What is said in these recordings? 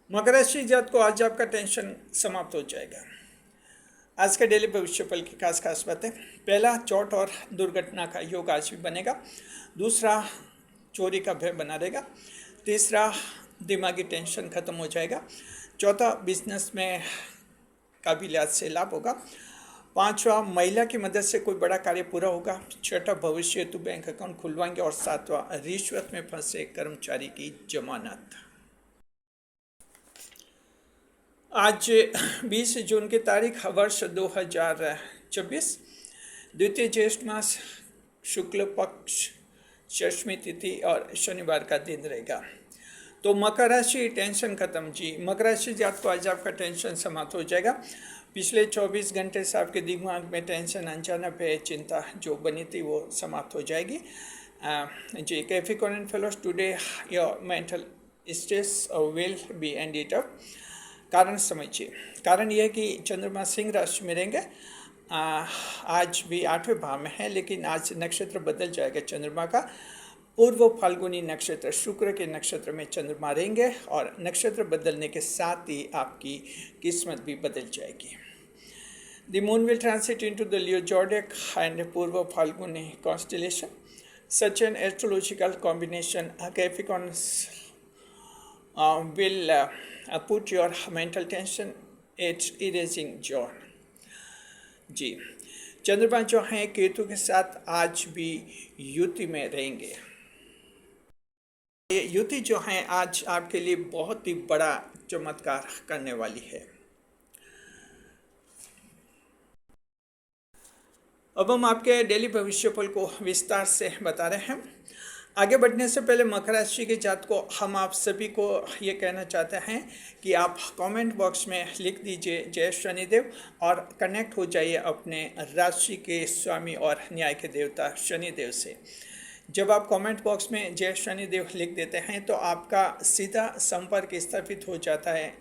मकर राशि जात को आज आपका टेंशन समाप्त हो जाएगा। आज का डेली भविष्यफल की खास खास बातें। पहला, चोट और दुर्घटना का योग आज भी बनेगा। दूसरा, चोरी का भय बना रहेगा। तीसरा, दिमागी टेंशन खत्म हो जाएगा। चौथा, बिजनेस में काबिलियत से लाभ होगा। पांचवा, महिला की मदद से कोई बड़ा कार्य पूरा होगा। छठा, भविष्य हेतु बैंक अकाउंट खुलवाएंगे। और सातवां, रिश्वत में फंसे कर्मचारी की जमानत। आज 20 जून की तारीख, वर्ष 2024, द्वितीय ज्येष्ठ मास, शुक्ल पक्ष, षष्मी तिथि और शनिवार का दिन रहेगा। तो मकर राशि, टेंशन खत्म जी। मकर राशि जात को आज आपका टेंशन समाप्त हो जाएगा। पिछले 24 घंटे से आपके दिमाग में टेंशन, अनजाना भय, चिंता जो बनी थी वो समाप्त हो जाएगी जी। Capricorn fellows, today your mental stress will be ended up. कारण समझिए। कारण यह है कि चंद्रमा सिंह राशि में रहेंगे। आज भी 8वें भाव में है, लेकिन आज नक्षत्र बदल जाएगा चंद्रमा का। पूर्व फाल्गुनी नक्षत्र, शुक्र के नक्षत्र में चंद्रमा रहेंगे और नक्षत्र बदलने के साथ ही आपकी किस्मत भी बदल जाएगी। The moon will transit into the Leo zodiac and Purva Phalguni constellation. Such an astrological combination Capricorn will put your mental tension at erasing joy जी। चंद्रमा जो हैं केतु के साथ आज भी युति में रहेंगे। ये युति जो है आज आपके लिए बहुत ही बड़ा चमत्कार करने वाली है। अब हम आपके डेली भविष्यफल को विस्तार से बता रहे हैं। आगे बढ़ने से पहले मकर राशि के जात को हम आप सभी को ये कहना चाहते हैं कि आप कमेंट बॉक्स में लिख दीजिए जय शनिदेव और कनेक्ट हो जाइए अपने राशि के स्वामी और न्याय के देवता शनिदेव से। जब आप कमेंट बॉक्स में जय शनिदेव लिख देते हैं तो आपका सीधा संपर्क स्थापित हो जाता है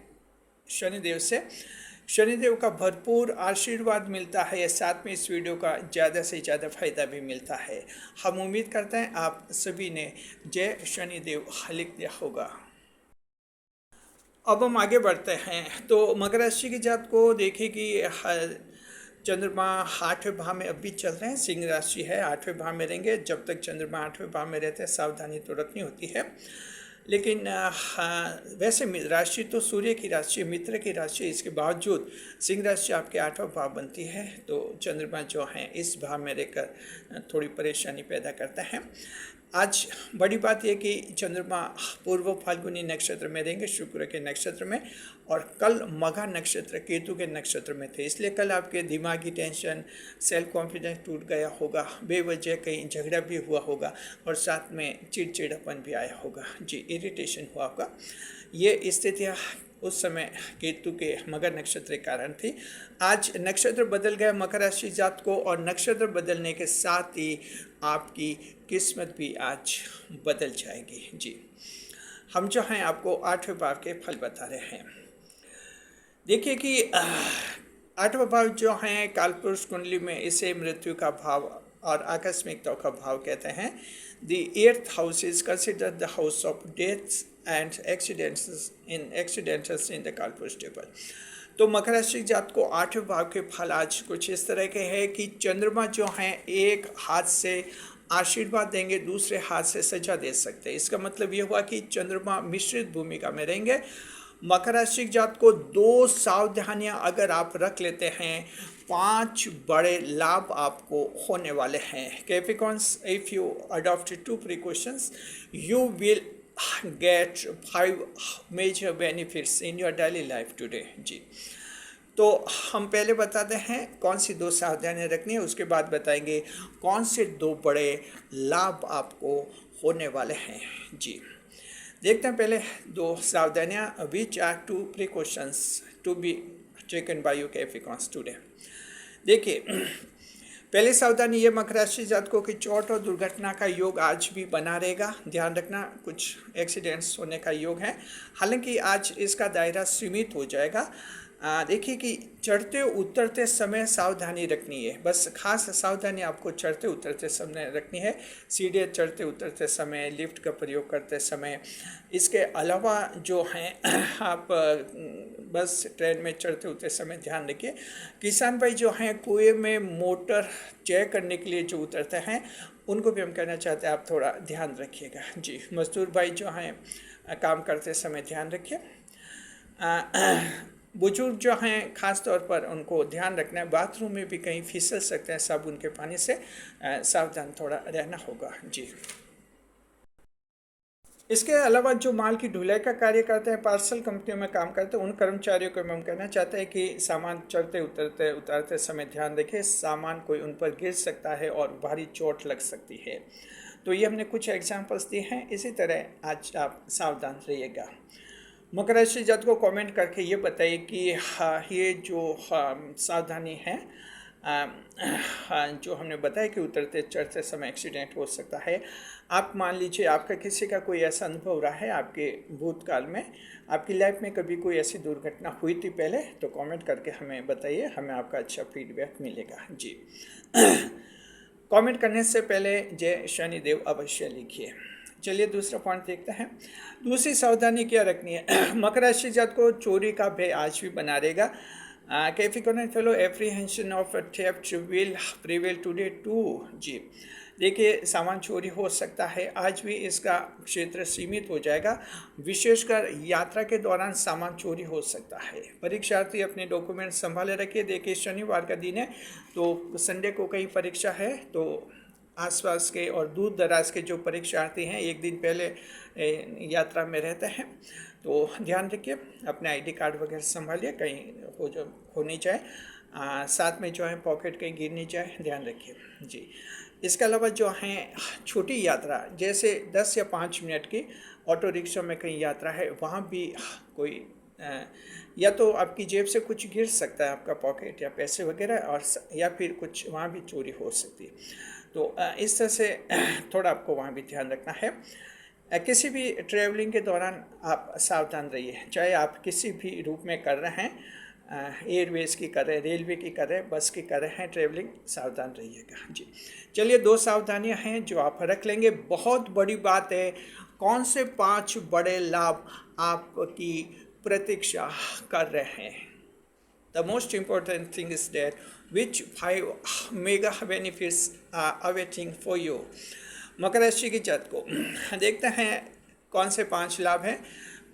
शनिदेव से। शनिदेव का भरपूर आशीर्वाद मिलता है। साथ में इस वीडियो का ज़्यादा से ज़्यादा फायदा भी मिलता है। हम उम्मीद करते हैं आप सभी ने जय शनिदेव लिख दिया होगा। अब हम आगे बढ़ते हैं। तो मकर राशि की जात को देखिए कि चंद्रमा 8वें भाव में अभी चल रहे हैं। सिंह राशि है, 8वें भाव में रहेंगे। जब तक चंद्रमा 8वें भाव में रहते हैं सावधानी तो रखनी होती है, लेकिन वैसे राशि तो सूर्य की राशि, मित्र की राशि, इसके बावजूद सिंह राशि आपके 8वां भाव बनती है। तो चंद्रमा जो हैं इस भाव में रहकर थोड़ी परेशानी पैदा करते हैं। आज बड़ी बात यह कि चंद्रमा पूर्व फाल्गुनी नक्षत्र में रहेंगे, शुक्र के नक्षत्र में, और कल मघा नक्षत्र केतु के नक्षत्र में थे, इसलिए कल आपके दिमागी टेंशन, सेल्फ कॉन्फिडेंस टूट गया होगा, बेवजह कहीं झगड़ा भी हुआ होगा और साथ में चिड़चिड़ापन भी आया होगा जी, इरिटेशन हुआ होगा। ये स्थितियाँ उस समय केतु के मकर नक्षत्र के कारण थी। आज नक्षत्र बदल गया मकर राशि जात को, और नक्षत्र बदलने के साथ ही आपकी किस्मत भी आज बदल जाएगी जी। हम जो हैं आपको 8वें भाव के फल बता रहे हैं। देखिए कि 8वां भाव जो हैं कालपुरुष कुंडली में इसे मृत्यु का भाव और आकस्मिकता का भाव कहते हैं। The 8th house is considered the house of deaths and accidents in the Kalpurush table. तो मकर राशि जात को 8वें भाव के फल आज कुछ इस तरह के हैं कि चंद्रमा जो हैं एक हाथ से आशीर्वाद देंगे, दूसरे हाथ से सजा दे सकते हैं। इसका मतलब ये हुआ कि चंद्रमा मिश्रित भूमिका में रहेंगे। मकर राशि जात को 2 सावधानियां अगर आप रख लेते हैं, 5 बड़े लाभ आपको होने वाले हैं। Capricorns, if you adopt 2 precautions you will get 5 major benefits in your daily life today जी। तो हम पहले बताते हैं कौन सी 2 सावधानियां रखनी है, उसके बाद बताएंगे कौन से 2 बड़े लाभ आपको होने वाले हैं जी। देखते हैं पहले 2 सावधानियां, which are 2 precautions to be taken by you Capricorns today। देखिए, पहली सावधानी ये मकर राशि जात को कि चोट और दुर्घटना का योग आज भी बना रहेगा। ध्यान रखना, कुछ एक्सीडेंट्स होने का योग है। हालांकि आज इसका दायरा सीमित हो जाएगा। देखिए कि चढ़ते उतरते समय सावधानी रखनी है, बस खास सावधानी आपको चढ़ते उतरते समय रखनी है, सीढ़ियाँ चढ़ते उतरते समय, लिफ्ट का प्रयोग करते समय। इसके अलावा जो हैं आप बस ट्रेन में चढ़ते उतरते समय ध्यान रखिए। किसान भाई जो हैं कुएं में मोटर चेक करने के लिए जो उतरते हैं, उनको भी हम कहना चाहते हैं आप थोड़ा ध्यान रखिएगा जी। मजदूर भाई जो हैं काम करते समय ध्यान रखिए। बुजुर्ग जो हैं ख़ास तौर पर उनको ध्यान रखना है, बाथरूम में भी कहीं फिसल सकते हैं साबुन के पानी से, सावधान थोड़ा रहना होगा जी। इसके अलावा जो माल की ढुलाई का कार्य करते हैं, पार्सल कंपनियों में काम करते हैं, उन कर्मचारियों को हम कहना चाहते हैं कि सामान चढ़ते उतरते समय ध्यान रखें, सामान कोई उन पर गिर सकता है और भारी चोट लग सकती है। तो ये हमने कुछ एग्जांपल्स दिए हैं, इसी तरह आज आप सावधान रहिएगा। मकर राशि जातकों को कमेंट करके ये बताइए कि ये जो सावधानी है, जो हमने बताया कि उतरते चढ़ते समय एक्सीडेंट हो सकता है। आप मान लीजिए आपका किसी का कोई ऐसा अनुभव रहा है आपके भूतकाल में, आपकी लाइफ में कभी कोई ऐसी दुर्घटना हुई थी पहले, तो कमेंट करके हमें बताइए, हमें आपका अच्छा फीडबैक मिलेगा जी। कमेंट करने से पहले जय शनिदेव अवश्य लिखिए। चलिए दूसरा पॉइंट देखते हैं। दूसरी सावधानी क्या रखनी है। मकर राशि जात को चोरी का भय आज भी बना रहेगा। Capricorn fellow apprehension of theft will prevail today too जी। देखिए सामान चोरी हो सकता है, आज भी इसका क्षेत्र सीमित हो जाएगा। विशेषकर यात्रा के दौरान सामान चोरी हो सकता है। परीक्षार्थी अपने डॉक्यूमेंट संभाले रखिए। देखिए शनिवार का दिन है, तो संडे को कहीं परीक्षा है, तो आसपास के और दूर दराज के जो परीक्षार्थी हैं एक दिन पहले यात्रा में रहते हैं, तो ध्यान रखिए, अपने आईडी कार्ड वगैरह संभालिए, कहीं हो नहीं जाए। साथ में जो है पॉकेट कहीं गिर नहीं जाए, ध्यान रखिए जी। इसके अलावा जो हैं छोटी यात्रा, जैसे 10 या 5 मिनट की ऑटो रिक्शा में कहीं यात्रा है, वहाँ भी कोई या तो आपकी जेब से कुछ गिर सकता है, आपका पॉकेट या पैसे वगैरह, और या फिर कुछ वहाँ भी चोरी हो सकती है। तो इस तरह से थोड़ा आपको वहाँ भी ध्यान रखना है। किसी भी ट्रैवलिंग के दौरान आप सावधान रहिए, चाहे आप किसी भी रूप में कर रहे हैं, एयरवेज़ की कर रहे हैं, रेलवे की कर रहे हैं, बस की कर रहे हैं ट्रैवलिंग, सावधान रहिएगा जी। चलिए 2 सावधानियां हैं जो आप रख लेंगे, बहुत बड़ी बात है। कौन से 5 बड़े लाभ आपकी प्रतीक्षा कर रहे हैं? The most important thing is that which 5 mega benefits are awaiting for you. मकर राशि की जात को देखते हैं कौन से 5 लाभ हैं।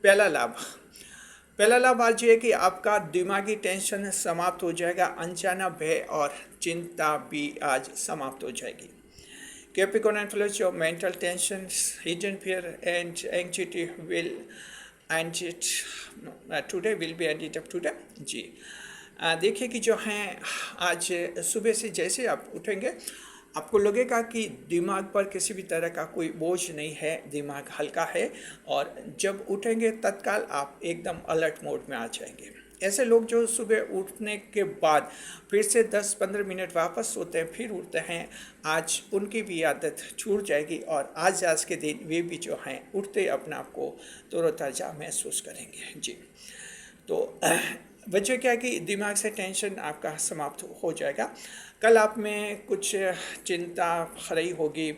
पहला लाभ आज ये कि आपका दिमागी टेंशन समाप्त हो जाएगा, अनजाना भय और चिंता भी आज समाप्त हो जाएगी। Capricorn influence your mental tensions, hidden fear and anxiety will end it today will be ended up today जी। देखिए कि जो हैं आज सुबह से जैसे आप उठेंगे, आपको लगेगा कि दिमाग पर किसी भी तरह का कोई बोझ नहीं है, दिमाग हल्का है, और जब उठेंगे तत्काल आप एकदम अलर्ट मोड में आ जाएंगे। ऐसे लोग जो सुबह उठने के बाद फिर से 10-15 मिनट वापस सोते हैं, फिर उठते हैं, आज उनकी भी आदत छूट जाएगी और आज के दिन वे भी जो हैं उठते अपने आप को तरोताज़ा महसूस करेंगे जी। तो वजह क्या है कि दिमाग से टेंशन आपका समाप्त हो जाएगा। कल आप में कुछ चिंता रही होगी,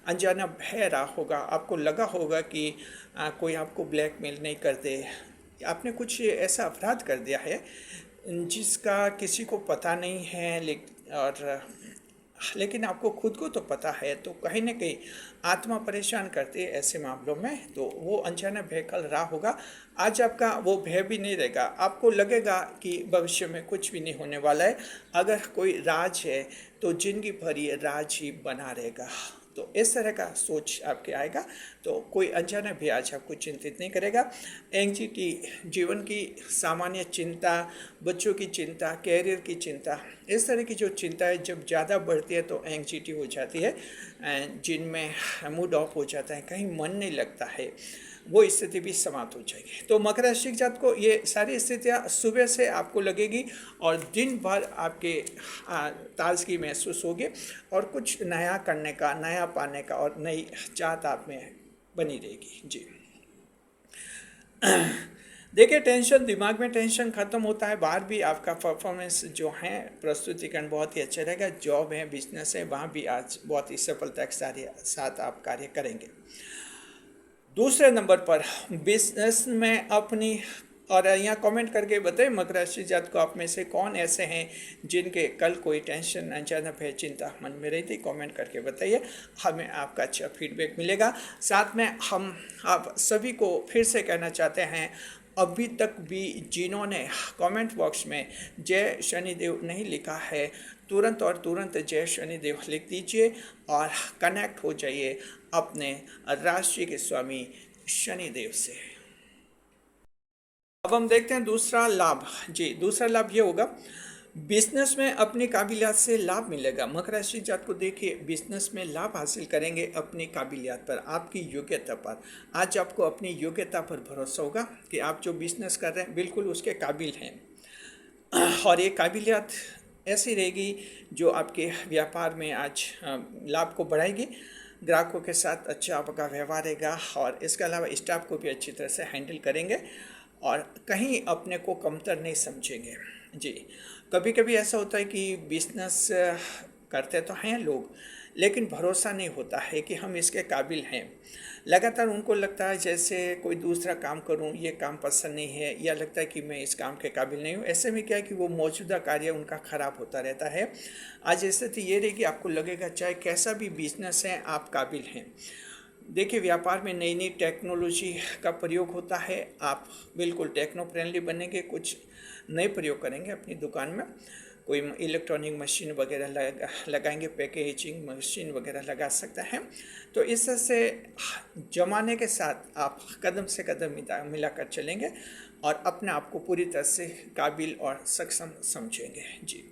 अनजाना भय रहा होगा, आपको लगा होगा कि कोई आपको ब्लैकमेल नहीं कर दे, आपने कुछ ऐसा अपराध कर दिया है जिसका किसी को पता नहीं है, लेकिन आपको खुद को तो पता है, तो कहीं ना कहीं आत्मा परेशान करती है ऐसे मामलों में। तो वो अनजाना भय कल रहा होगा, आज आपका वो भय भी नहीं रहेगा। आपको लगेगा कि भविष्य में कुछ भी नहीं होने वाला है। अगर कोई राज है तो जिंदगी भर ये राज ही बना रहेगा। तो इस तरह का सोच आपके आएगा, तो कोई अनजाना भी आज आपको चिंतित नहीं करेगा। एंग्जाइटी, जीवन की सामान्य चिंता, बच्चों की चिंता, कैरियर की चिंता, इस तरह की जो चिंता है जब ज़्यादा बढ़ती है तो एंग्जाइटी हो जाती है, जिनमें मूड ऑफ हो जाता है, कहीं मन नहीं लगता है, वो स्थिति भी समाप्त हो जाएगी। तो मकर राशि जात को ये सारी स्थितियाँ सुबह से आपको लगेगी और दिन भर आपके ताजगी महसूस होगी और कुछ नया करने का, नया पाने का और नई चाहत आप में बनी रहेगी जी। देखिए, टेंशन, दिमाग में टेंशन खत्म होता है, बाहर भी आपका परफॉर्मेंस जो है, प्रस्तुतिकरण बहुत ही अच्छा रहेगा। जॉब है, बिजनेस है, वहाँ भी आज बहुत ही सफलता के साथ आप कार्य करेंगे। दूसरे नंबर पर बिजनेस में अपनी, और यहाँ कमेंट करके बताइए मकर राशि जातक को आप में से कौन ऐसे हैं जिनके कल कोई टेंशन, अचानक भय, चिंता मन में रही थी। कमेंट करके बताइए, हमें आपका अच्छा फीडबैक मिलेगा। साथ में हम आप सभी को फिर से कहना चाहते हैं, अभी तक भी जिन्होंने कमेंट बॉक्स में जय शनिदेव नहीं लिखा है, तुरंत और तुरंत जय शनिदेव लिख दीजिए और कनेक्ट हो जाइए अपने राशि के स्वामी शनिदेव से। अब हम देखते हैं दूसरा लाभ। जी, दूसरा लाभ ये होगा, बिजनेस में अपनी काबिलियत से लाभ मिलेगा। मकर राशि जात को देखिए, बिजनेस में लाभ हासिल करेंगे अपनी काबिलियत पर, आपकी योग्यता पर। आज आपको अपनी योग्यता पर भरोसा होगा कि आप जो बिजनेस कर रहे हैं बिल्कुल उसके काबिल हैं, और ये काबिलियत ऐसी रहेगी जो आपके व्यापार में आज लाभ को बढ़ाएगी। ग्राहकों के साथ अच्छा आपका व्यवहार रहेगा, और इसके अलावा स्टाफ को भी अच्छी तरह से हैंडल करेंगे और कहीं अपने को कमतर नहीं समझेंगे। जी, कभी कभी ऐसा होता है कि बिजनेस करते तो हैं लोग, लेकिन भरोसा नहीं होता है कि हम इसके काबिल हैं। लगातार उनको लगता है जैसे कोई दूसरा काम करूं, ये काम पसंद नहीं है, या लगता है कि मैं इस काम के काबिल नहीं हूं। ऐसे में क्या है कि वो मौजूदा कार्य उनका ख़राब होता रहता है। आज स्थिति ये रहेगी, आपको लगेगा चाहे कैसा भी बिजनेस है आप काबिल हैं। देखिए, व्यापार में नई नई टेक्नोलॉजी का प्रयोग होता है, आप बिल्कुल टेक्नो फ्रेंडली बनेंगे, कुछ नए प्रयोग करेंगे अपनी दुकान में। कोई इलेक्ट्रॉनिक मशीन वगैरह लगाएंगे, पैकेजिंग मशीन वगैरह लगा सकते हैं। तो इससे जमाने के साथ आप कदम से कदम मिलाकर चलेंगे और अपने आप को पूरी तरह से काबिल और सक्षम समझेंगे। जी,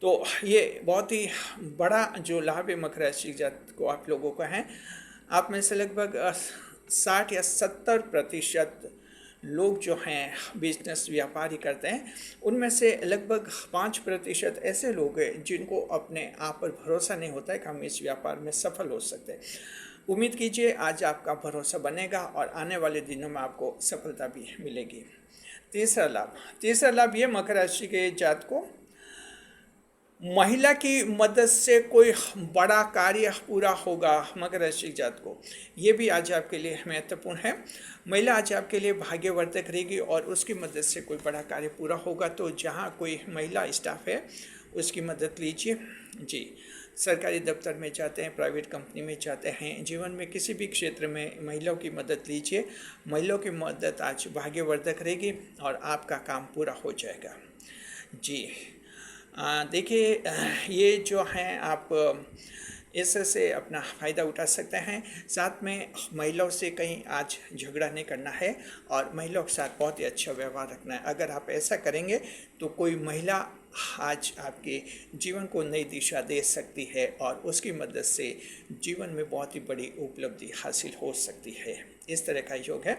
तो ये बहुत ही बड़ा जो लाभ है मकर राशि जातक को आप लोगों का है। आप में से लगभग 60 या 70% लोग जो हैं बिजनेस व्यापारी करते हैं, उनमें से लगभग 5% ऐसे लोग हैं जिनको अपने आप पर भरोसा नहीं होता है कि हम इस व्यापार में सफल हो सकते हैं। उम्मीद कीजिए आज आपका भरोसा बनेगा और आने वाले दिनों में आपको सफलता भी मिलेगी। तीसरा लाभ ये मकर राशि के जातक को, महिला की मदद से कोई बड़ा कार्य पूरा होगा। मकर राशि जातक को ये भी आज आपके लिए महत्वपूर्ण है। महिला आज आपके लिए भाग्यवर्धक रहेगी और उसकी मदद से कोई बड़ा कार्य पूरा होगा। तो जहाँ कोई महिला स्टाफ है उसकी मदद लीजिए। जी, सरकारी दफ्तर में जाते हैं, प्राइवेट कंपनी में जाते हैं, जीवन में किसी भी क्षेत्र में महिलाओं की मदद लीजिए। महिलाओं की मदद आज भाग्यवर्धक रहेगी और आपका काम पूरा हो जाएगा। जी, देखिए, ये जो हैं आप इससे अपना फ़ायदा उठा सकते हैं। साथ में महिलाओं से कहीं आज झगड़ा नहीं करना है और महिलाओं के साथ बहुत ही अच्छा व्यवहार रखना है। अगर आप ऐसा करेंगे तो कोई महिला आज आपके जीवन को नई दिशा दे सकती है और उसकी मदद से जीवन में बहुत ही बड़ी उपलब्धि हासिल हो सकती है। इस तरह का योग है।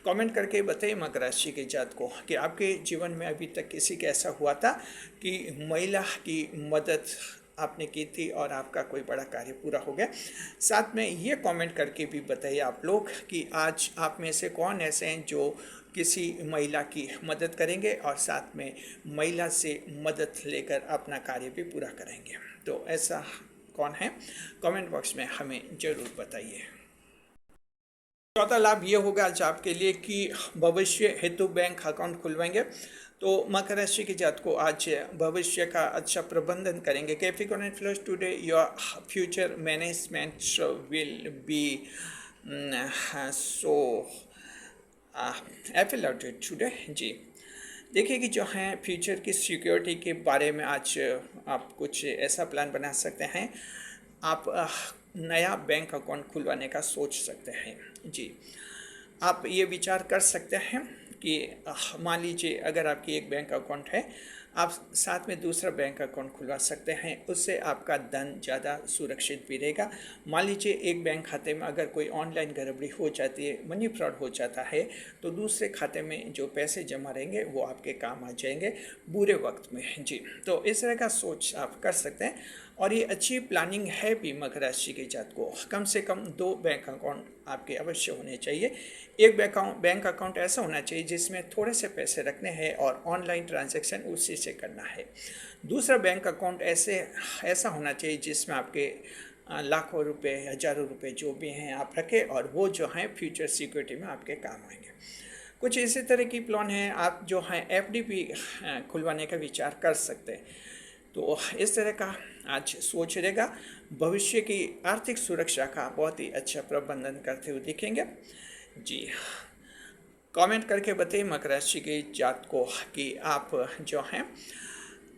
कमेंट करके बताइए मकर राशि के जातक को कि आपके जीवन में अभी तक किसी का ऐसा हुआ था कि महिला की मदद आपने की थी और आपका कोई बड़ा कार्य पूरा हो गया। साथ में ये कमेंट करके भी बताइए आप लोग कि आज आप में से कौन ऐसे हैं जो किसी महिला की मदद करेंगे और साथ में महिला से मदद लेकर अपना कार्य भी पूरा करेंगे। तो ऐसा कौन है, कमेंट बॉक्स में हमें ज़रूर बताइए। चौथा लाभ ये होगा आज आपके लिए कि भविष्य हेतु बैंक अकाउंट खुलवाएंगे। तो मकर राशि के जातक को आज भविष्य का अच्छा प्रबंधन करेंगे। Capricorn fellows today your future management will be so affiliated today. जी, देखिए कि जो है फ्यूचर की सिक्योरिटी के बारे में आज आप कुछ ऐसा प्लान बना सकते हैं। आप नया बैंक अकाउंट खुलवाने का सोच सकते हैं। जी, आप ये विचार कर सकते हैं कि मान लीजिए अगर आपकी एक बैंक अकाउंट है, आप साथ में दूसरा बैंक अकाउंट खुलवा सकते हैं, उससे आपका धन ज़्यादा सुरक्षित भी रहेगा। मान लीजिए एक बैंक खाते में अगर कोई ऑनलाइन गड़बड़ी हो जाती है, मनी फ्रॉड हो जाता है, तो दूसरे खाते में जो पैसे जमा रहेंगे वो आपके काम आ जाएंगे बुरे वक्त में। जी, तो इस तरह का सोच आप कर सकते हैं और ये अच्छी प्लानिंग है भी मकर राशि के जातक को। कम से कम 2 बैंक अकाउंट आपके अवश्य होने चाहिए। एक बैंक अकाउंट ऐसा होना चाहिए जिसमें थोड़े से पैसे रखने हैं और ऑनलाइन ट्रांजैक्शन उसी से करना है। दूसरा बैंक अकाउंट ऐसा होना चाहिए जिसमें आपके लाखों रुपए, हज़ारों रुपए जो भी हैं आप रखें और वो जो हैं फ्यूचर सिक्योरिटी में आपके काम आएंगे। कुछ इसी तरह की प्लान है, आप जो हैं एफडी भी खुलवाने का विचार कर सकते हैं। तो इस तरह का आज सोच रहेगा, भविष्य की आर्थिक सुरक्षा का बहुत ही अच्छा प्रबंधन करते हुए दिखेंगे। जी, कमेंट करके बताइए मकर राशि के जातक को कि आप जो हैं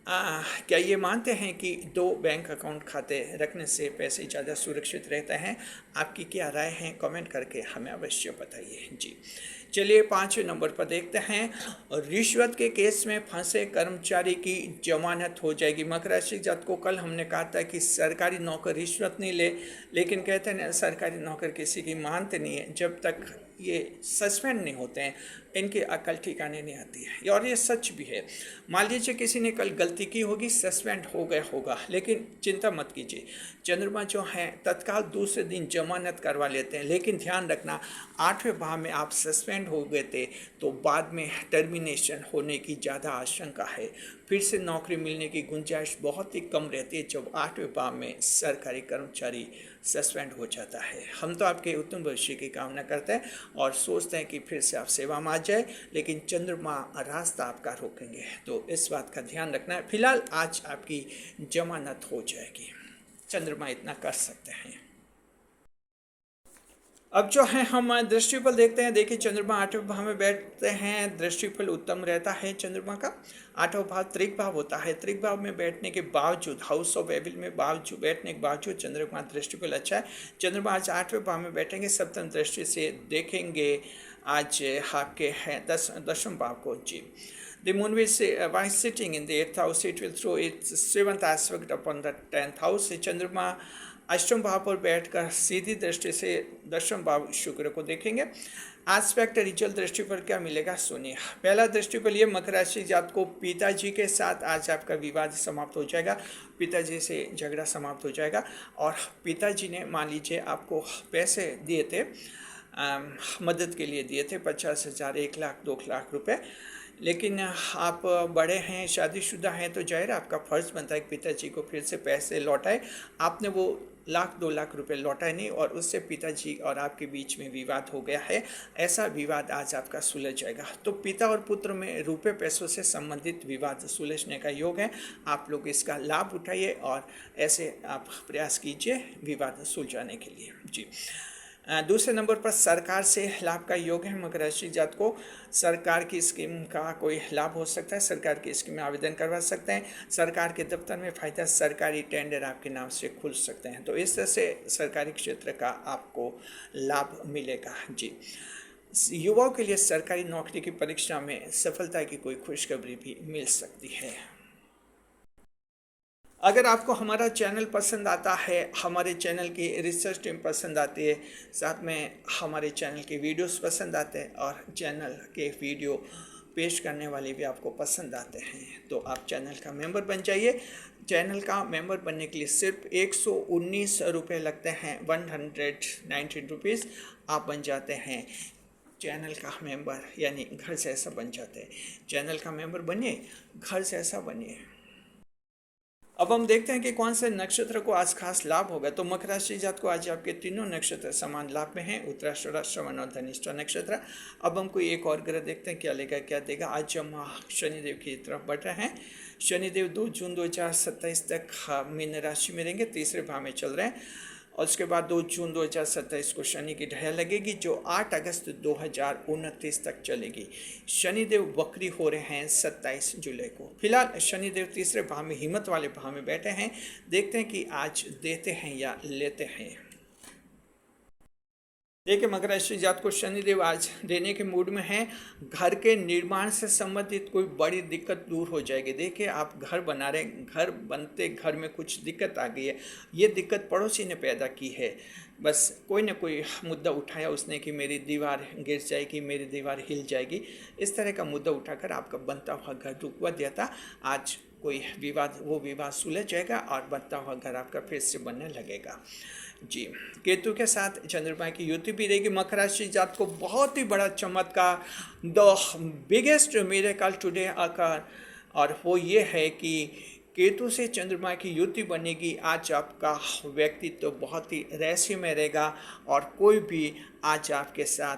क्या ये मानते हैं कि 2 बैंक अकाउंट खाते रखने से पैसे ज़्यादा सुरक्षित रहते हैं? आपकी क्या राय है, कमेंट करके हमें अवश्य बताइए। जी, चलिए 5वें नंबर पर देखते हैं। रिश्वत के केस में फंसे कर्मचारी की जमानत हो जाएगी। मकर राशि जातक को कल हमने कहा था कि सरकारी नौकर रिश्वत नहीं ले, लेकिन कहते हैं सरकारी नौकर किसी की मानते नहीं है जब तक ये सस्पेंड नहीं होते हैं, इनकी अकल ठिकाने नहीं आती है। और ये सच भी है। मान लीजिए किसी ने कल गलती की होगी, सस्पेंड हो गया होगा, लेकिन चिंता मत कीजिए, चंद्रमा जो हैं तत्काल दूसरे दिन जमानत करवा लेते हैं। लेकिन ध्यान रखना, 8वें भाव में आप सस्पेंड हो गए थे तो बाद में टर्मिनेशन होने की ज़्यादा आशंका है। फिर से नौकरी मिलने की गुंजाइश बहुत ही कम रहती है जब 8वें भाव में सरकारी कर्मचारी सस्पेंड हो जाता है। हम तो आपके उत्तम भविष्य की कामना करते हैं और सोचते हैं कि फिर से आप सेवा में आ जाए, लेकिन चंद्रमा रास्ता आपका रोकेंगे, तो इस बात का ध्यान रखना है। फिलहाल आज आपकी जमानत हो जाएगी, चंद्रमा इतना कर सकते हैं। अब जो है हम दृष्टिफल देखते हैं। देखिए, चंद्रमा 8वें भाव में बैठते हैं, दृष्टिफल उत्तम रहता है चंद्रमा का। 8वां भाव त्रिक भाव होता है, त्रिक भाव में बैठने के बावजूद, हाउस ऑफ एविल में बावजूद बैठने के बावजूद चंद्रमा दृष्टिफल अच्छा है। चंद्रमा आज 8वें भाव में बैठेंगे, सप्तम दृष्टि से देखेंगे आज आपके हैं दशम भाव को। जी, The moon while sitting in the 8th house, it will throw its 7th aspect upon the 10th house. चंद्रमा अष्टम भाव पर बैठकर सीधी दृष्टि से दशम भाव शुक्र को देखेंगे। एस्पेक्ट रिचुअल दृष्टि पर क्या मिलेगा सुनिए। पहला दृष्टिफल ये, मकर राशि जातक को पिताजी के साथ आज आपका विवाद समाप्त हो जाएगा, पिताजी से झगड़ा समाप्त हो जाएगा। और पिताजी ने मान लीजिए आपको पैसे दिए थे, मदद के लिए दिए थे 50,000, 1 लाख, 2 लाख रुपए, लेकिन आप बड़े हैं, शादीशुदा हैं, तो जाहिर आपका फ़र्ज़ बनता है कि पिताजी को फिर से पैसे लौटाए। आपने वो 1 लाख 2 लाख रुपए लौटाए नहीं और उससे पिताजी और आपके बीच में विवाद हो गया है। ऐसा विवाद आज आपका सुलझ जाएगा। तो पिता और पुत्र में रुपए पैसों से संबंधित विवाद सुलझने का योग है। आप लोग इसका लाभ उठाइए और ऐसे आप प्रयास कीजिए विवाद सुलझाने के लिए। जी, दूसरे नंबर पर सरकार से लाभ का योग है। मकर राशि जातक को सरकार की स्कीम का कोई लाभ हो सकता है, सरकार की स्कीम में आवेदन करवा सकते हैं, सरकार के दफ्तर में फ़ायदा, सरकारी टेंडर आपके नाम से खुल सकते हैं। तो इस तरह से सरकारी क्षेत्र का आपको लाभ मिलेगा। जी, युवाओं के लिए सरकारी नौकरी की परीक्षा में सफलता की कोई खुशखबरी भी मिल सकती है। अगर आपको हमारा चैनल पसंद आता है, हमारे चैनल की रिसर्च टीम पसंद आती है, साथ में हमारे चैनल के वीडियोस पसंद आते हैं और चैनल के वीडियो पेश करने वाले भी आपको पसंद आते हैं, तो आप चैनल का मेंबर बन जाइए। चैनल का मेंबर बनने के लिए सिर्फ 119 रुपये लगते हैं, 119 रुपीज़ आप बन जाते हैं चैनल का मेंबर, यानी घर से ऐसा बन जाते हैं। चैनल का मेंबर बनिए, घर से ऐसा बनिए। अब हम देखते हैं कि कौन से नक्षत्र को आज खास लाभ होगा। तो मकर राशि जातक को आज आपके तीनों नक्षत्र समान लाभ में हैं, उत्तराषाढ़ा, श्रवण और धनिष्ठा नक्षत्र। अब हम कोई एक और ग्रह देखते हैं क्या लेगा क्या देगा। आज हम शनिदेव की तरफ बढ़ रहे हैं। शनिदेव 2 जून 2027 तक मीन राशि में रहेंगे, तीसरे भाव में चल रहे हैं और उसके बाद 2 जून 2027 को शनि की ढह लगेगी जो 8 अगस्त 2029 तक चलेगी। शनिदेव वक्री हो रहे हैं 27 जुलाई को। फिलहाल शनिदेव तीसरे भाव में, हिम्मत वाले भाव में बैठे हैं। देखते हैं कि आज देते हैं या लेते हैं। देखिए मकर राशि जात को शनिदेव आज देने के मूड में हैं। घर के निर्माण से संबंधित कोई बड़ी दिक्कत दूर हो जाएगी। देखिए आप घर बना रहे, घर बनते घर में कुछ दिक्कत आ गई है, ये दिक्कत पड़ोसी ने पैदा की है। बस कोई ना कोई मुद्दा उठाया उसने कि मेरी दीवार गिर जाएगी, मेरी दीवार हिल जाएगी, इस तरह का मुद्दा उठाकर आपका बनता हुआ घर रुकवा दिया था। आज कोई विवाद, वो विवाद सुलझ जाएगा और बनता हुआ घर आपका फिर से बनने लगेगा। जी, केतु के साथ चंद्रमा की युति भी रहेगी। मकर राशि जात को बहुत ही बड़ा चमत्कार, द बिगेस्ट मिरेकल टुडे अकर, और वो ये है कि केतु से चंद्रमा की युति बनेगी। आज आपका व्यक्तित्व तो बहुत ही रहस्य में रहेगा और कोई भी आज आपके साथ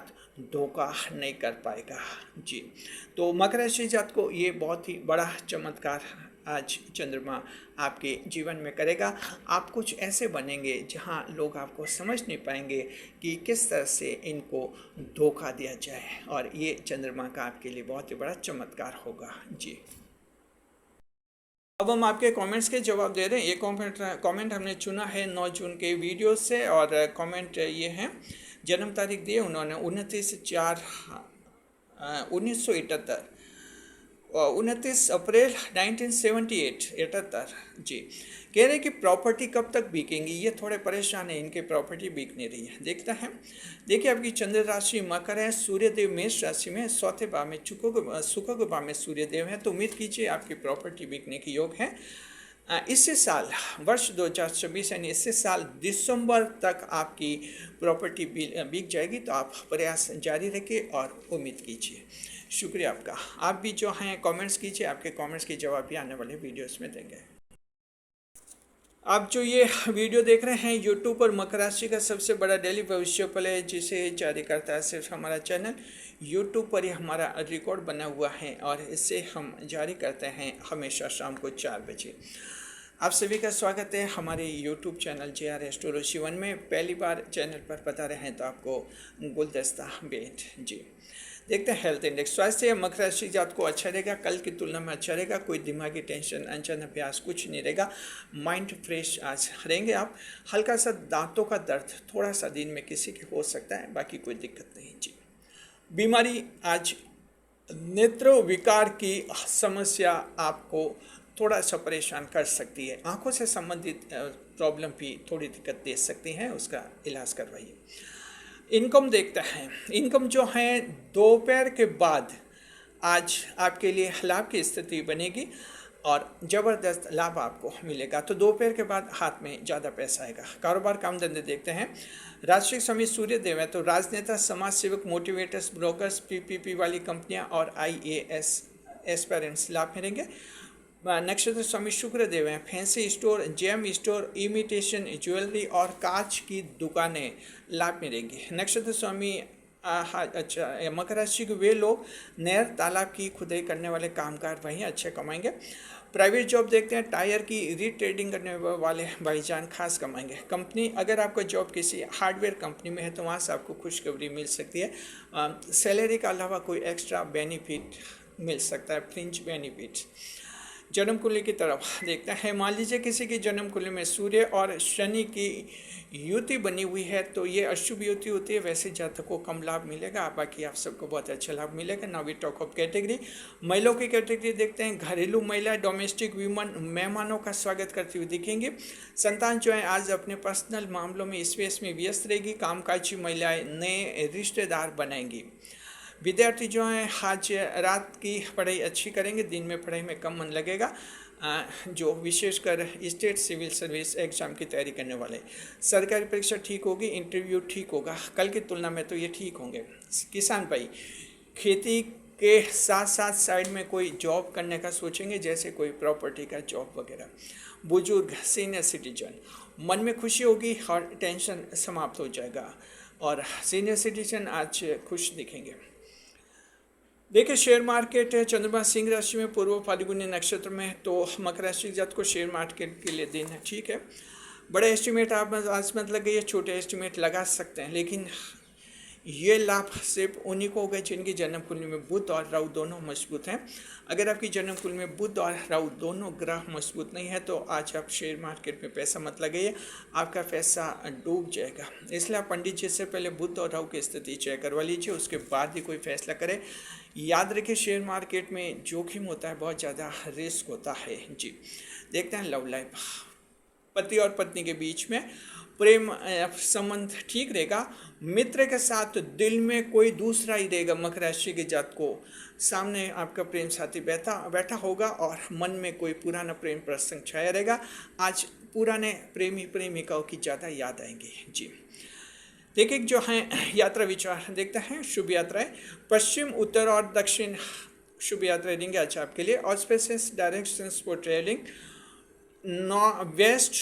धोखा नहीं कर पाएगा। जी, तो मकर राशि जात को ये बहुत ही बड़ा चमत्कार आज चंद्रमा आपके जीवन में करेगा। आप कुछ ऐसे बनेंगे जहां लोग आपको समझ नहीं पाएंगे कि किस तरह से इनको धोखा दिया जाए, और ये चंद्रमा का आपके लिए बहुत ही बड़ा चमत्कार होगा। जी, अब हम आपके कमेंट्स के जवाब दे रहे हैं। ये कमेंट हमने चुना है 9 जून के वीडियो से, और कमेंट ये हैं, जन्म तारीख दी उन्होंने 29/4/1978, 29 अप्रैल 1978। जी, कह रहे कि प्रॉपर्टी कब तक बिकेंगी, ये थोड़े परेशान है, इनके प्रॉपर्टी बिक नहीं रही है। देखते हैं। देखिए आपकी चंद्र राशि मकर है, सूर्यदेव मेष राशि में, चौथे भाव में सुख के भाव में सूर्यदेव है, तो उम्मीद कीजिए आपकी प्रॉपर्टी बिकने के योग है। इसी साल वर्ष 2024 यानी इसी साल दिसंबर तक आपकी प्रॉपर्टी बिक जाएगी, तो आप प्रयास जारी रखिए और उम्मीद कीजिए। शुक्रिया आपका। आप भी जो हैं कमेंट्स कीजिए, आपके कमेंट्स के जवाब भी आने वाले वीडियोस में देंगे। आप जो ये वीडियो देख रहे हैं यूट्यूब पर, मकर राशि का सबसे बड़ा डेली भविष्य फल है, जिसे जारी करता है सिर्फ हमारा चैनल। यूट्यूब पर ही हमारा रिकॉर्ड बना हुआ है और इसे हम जारी करते हैं हमेशा शाम को 4 बजे। आप सभी का स्वागत है हमारे यूट्यूब चैनल JR एस्ट्रोलॉजी 1 में। पहली बार चैनल पर पधारे हैं तो आपको गुलदस्ता भेंट। जी, देखते हैं हेल्थ इंडेक्स। स्वास्थ्य मकर राशि जात को अच्छा रहेगा, कल की तुलना में अच्छा रहेगा। कोई दिमागी टेंशन, अनचन अभ्यास कुछ नहीं रहेगा। माइंड फ्रेश आज रहेंगे आप। हल्का सा दांतों का दर्द थोड़ा सा दिन में किसी के हो सकता है, बाकी कोई दिक्कत नहीं। जी, बीमारी आज नेत्र विकार की समस्या आपको थोड़ा सा परेशान कर सकती है। आंखों से संबंधित प्रॉब्लम भी थोड़ी दिक्कत दे सकती हैं, उसका इलाज करवाइए। इनकम देखते हैं। इनकम जो है दोपहर के बाद आज आपके लिए लाभ की स्थिति बनेगी और ज़बरदस्त लाभ आपको मिलेगा। तो दोपहर के बाद हाथ में ज़्यादा पैसा आएगा। कारोबार काम धंधे देखते हैं। राष्ट्रीय स्वामी सूर्यदेव है, तो राजनेता, समाज सेवक, मोटिवेटर्स, ब्रोकर्स, PPP वाली कंपनियां और IAS एस्पेरेंट्स लाभ मिलेंगे। नक्षत्र स्वामी शुक्रदेव हैं, fancy store, gem store, imitation jewellery और कांच की दुकानें लाभ मिलेंगी। नक्षत्र स्वामी अच्छा मकर राशि के वे लोग नहर, तालाब की खुदाई करने वाले कामगार वहीं अच्छे कमाएंगे। प्राइवेट जॉब देखते हैं। टायर की रीट्रेडिंग करने वाले भाईजान खास कमाएंगे। कंपनी, अगर आपका जॉब किसी हार्डवेयर कंपनी में है तो वहाँ से आपको खुशखबरी मिल सकती है। सैलरी के अलावा कोई एक्स्ट्रा बेनिफिट मिल सकता है, फ्रिंज बेनिफिट। जन्म कुंडली की तरफ देखते हैं। मान लीजिए किसी की जन्म कुंडली में सूर्य और शनि की युति बनी हुई है, तो ये अशुभ युति होती है। वैसे जातकों को कम लाभ मिलेगा, बाकी आप सबको बहुत अच्छा लाभ मिलेगा। Now we talk of category. महिलाओं की कैटेगरी देखते हैं। घरेलू महिला, डोमेस्टिक वीमन मेहमानों का स्वागत करती हुई दिखेंगी। संतान जो है आज अपने पर्सनल मामलों में स्पेस में व्यस्त रहेगी। कामकाजी महिलाएं नए रिश्तेदार बनाएंगी। विद्यार्थी जो हैं आज रात की पढ़ाई अच्छी करेंगे, दिन में पढ़ाई में कम मन लगेगा। जो विशेषकर स्टेट सिविल सर्विस एग्ज़ाम की तैयारी करने वाले, सरकारी परीक्षा ठीक होगी, इंटरव्यू ठीक होगा। कल की तुलना में तो ये ठीक होंगे। किसान भाई खेती के साथ साथ साइड में कोई जॉब करने का सोचेंगे, जैसे कोई प्रॉपर्टी का जॉब वगैरह। बुजुर्ग, सीनियर सिटीजन, मन में खुशी होगी और टेंशन समाप्त हो जाएगा, और सीनियर सिटीजन आज खुश दिखेंगे। देखिए शेयर मार्केट है। चंद्रमा सिंह राशि में, पूर्व फाल्गुनी नक्षत्र में, तो मकर राशि जात को शेयर मार्केट के लिए दिन है, ठीक है। बड़े एस्टिमेट आप आज मत लगाइए, छोटे एस्टिमेट लगा सकते हैं, लेकिन ये लाभ सिर्फ उन्हीं को होगा जिनकी जन्म कुंडली में बुध और राहु दोनों मजबूत हैं। अगर आपकी जन्म कुंडली में बुध और राहु दोनों ग्रह मजबूत नहीं है तो आज आप शेयर मार्केट में पैसा मत लगाइए, आपका पैसा डूब जाएगा। इसलिए आप पंडित जी से पहले बुध और राहु की स्थिति चेक करवा लीजिए, उसके बाद ही कोई फैसला करें। याद रखिए शेयर मार्केट में जोखिम होता है, बहुत ज़्यादा रिस्क होता है जी। देखते हैं लव लाइफ, पति और पत्नी के बीच में प्रेम संबंध ठीक रहेगा। मित्र के साथ दिल में कोई दूसरा ही रहेगा। मकर राशि के जात को सामने आपका प्रेम साथी बैठा होगा और मन में कोई पुराना प्रेम प्रसंग छाया रहेगा। आज पुराने प्रेमी प्रेमिकाओं की ज़्यादा याद आएंगी जी। देखिए जो है यात्रा विचार देखते हैं। शुभ यात्राएं पश्चिम, उत्तर और दक्षिण शुभ यात्राएं रहेंगे आज आपके लिए। Auspicious directions for travelling west,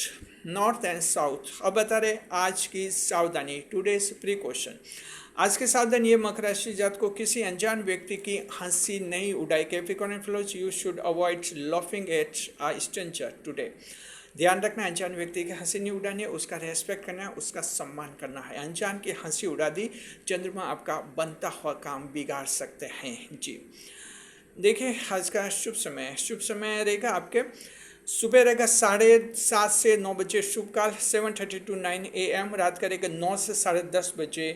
north and south. अब बता रहे आज की सावधानी, टुडेज प्रिकॉशन। आज की सावधानी ये मकर राशि जात को किसी अनजान व्यक्ति की हंसी नहीं उड़ाए। Capricorn flows you should avoid laughing at a stranger today. ध्यान रखना, अनजान व्यक्ति की हंसी नहीं उड़ानी है, उसका रेस्पेक्ट करना है, उसका सम्मान करना है। अनजान की हंसी उड़ा दी, चंद्रमा आपका बनता हुआ काम बिगाड़ सकते हैं जी। देखिए आज का शुभ समय रहेगा आपके सुबह रहेगा 7:30 से 9 बजे शुभ काल, 7:30 to 9 AM। रात का रहेगा 9 से 10:30 बजे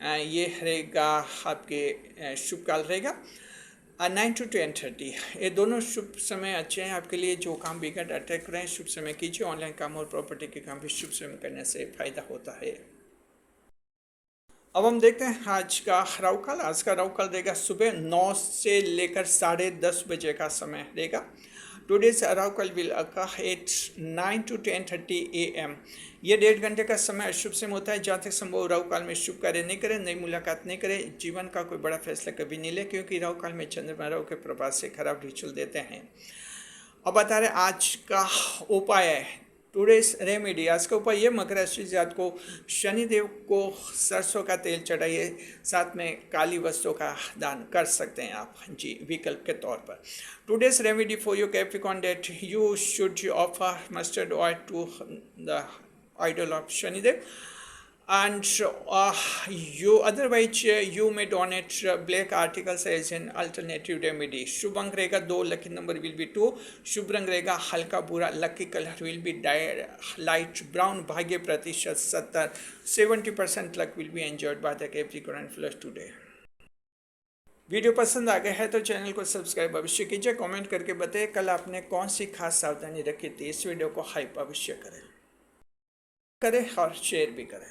ये रहेगा आपके शुभ काल रहेगा। 9 to 10:30 ये दोनों शुभ समय अच्छे हैं आपके लिए। जो काम बिगड़ अटैक रहे हैं शुभ समय कीजिए। ऑनलाइन काम और प्रॉपर्टी के काम भी शुभ समय करने से फायदा होता है। अब हम देखते हैं आज का राहु काल। आज का राहु काल रहेगा सुबह 9 से लेकर 10:30 बजे का समय रहेगा। टुडेज राहु काल will occur at 9 to 10:30 AM। ये 1.5 घंटे का समय अशुभ समय होता है। जहाँ तक संभव राहु काल में शुभ कार्य नहीं करें, नई मुलाकात नहीं करें, जीवन का कोई बड़ा फैसला कभी नहीं ले, क्योंकि राहु काल में चंद्रमा राहु के प्रभाव से खराब रिचुअल देते हैं। अब बता रहे आज का उपाय है, टुडेज रेमेडी। आज का उपाय ये मकर राशि जात को शनिदेव को सरसों का तेल चढ़ाइए, साथ में काली वस्तुओं का दान कर सकते हैं आप जी, विकल्प के तौर पर। Today's remedy for your Capricorn date you should offer mustard oil to the idol of Shanidev and you otherwise you may donate black articles as an alternative remedy। शुभ अंक रहेगा 2, लकी नंबर विल बी 2, शुभ रंग रहेगा हल्का भूरा, lucky colour will be light brown, भाग्य प्रतिशत 70, 70% luck will be enjoyed by the Capricorn fellows today. Video पसंद आ गया है तो चैनल को सब्सक्राइब अवश्य कीजिए, कमेंट करके बताइए कल आपने कौन सी खास सावधानी रखी थी। इस वीडियो को हाइप अवश्य करें और शेयर भी करें।